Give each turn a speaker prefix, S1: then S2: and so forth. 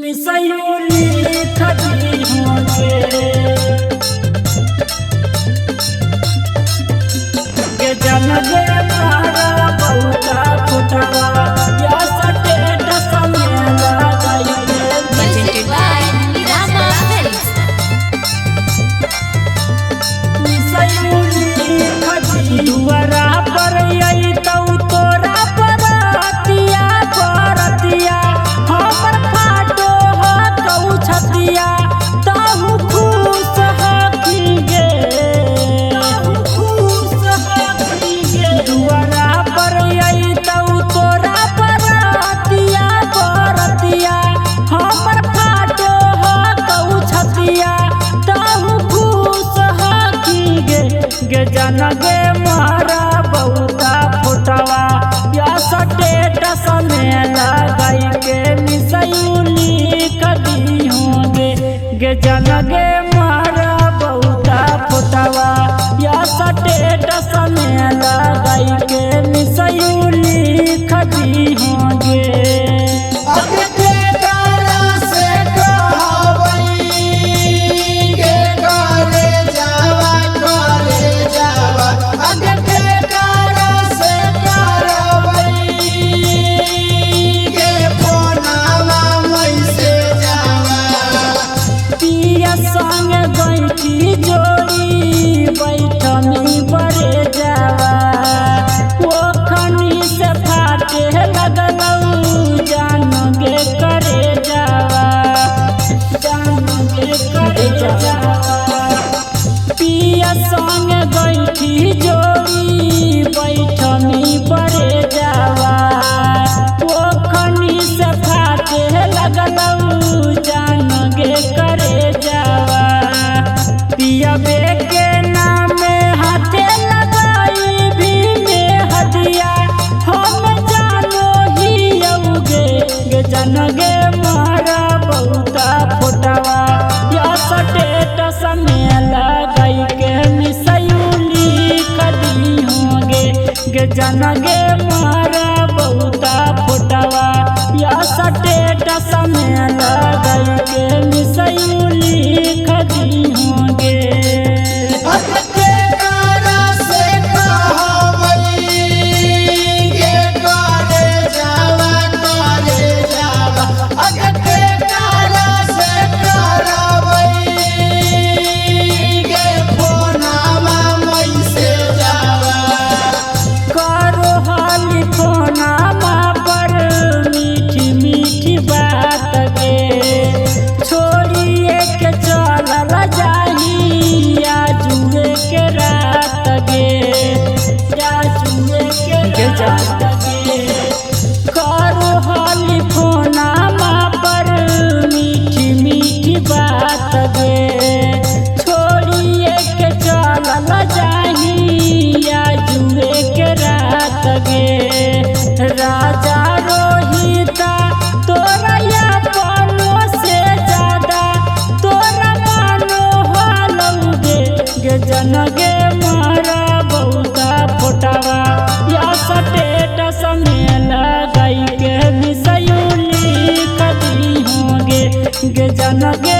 S1: मिसयूली खड़ी होंगे के जन गे मारा बहुता फुटवा या स्टेटस में लगाइए
S2: presented by Rama Films.
S1: मिसयूली खड़ी दुआरा पर आई तो तोरा परतिया परतिया हमर फाटो ह कहू छतिया ताहू खुश हकीगे ताहू खुश हकीगे दुआरा पर आई तो तोरा परतिया परतिया हमर फाटो ह कहू छतिया ताहू खुश हकीगे गे जन गे मारा बहुता फुटवा या स्टेटस में लगाई के मिसयूली कदी होंगे गे जन गे मारा बहुता फुटवा या स्टेटस में लगाई के मिसयूली कदी होंगे संग बैठी जोड़ी बैठनी बड़े जावा वो खनी से फाटे लगलऊ जान गे करे जावा जान गे करे जावा पिया संग बैठी जोड़ी बैठनी बड़े जावा वो खनी से फाटे लगलऊ जान गे करे जावा पियाबे के नाम हाथे लगाई भी में हदिया हम जानो ही औगे गे जन गे मारा बहुता फुटवा या स्टेटस में लगाई के मिसयूली कदी होंगे गे जन गे मारा बहुता फुटवा या स्टेटस में लगाई के मिसयूली कदी होंगे करो हाली फोनामा पर मीठी मीठी बात गे छोड़िए के चलल जाही या जुए के रात गे या जुए के रात गे करो हाली फोनामा पर मीठी मीठी बात गे छोड़िए के चलल जाही या जुए के रात गे राजा रोहिता तोरा अपनो से ज्यादा तोरा मानो हालौगे गे जन गे मारा बहुता फुटवा या स्टेटस में लगाई के मिसयूली कदी होंगे गे जन गे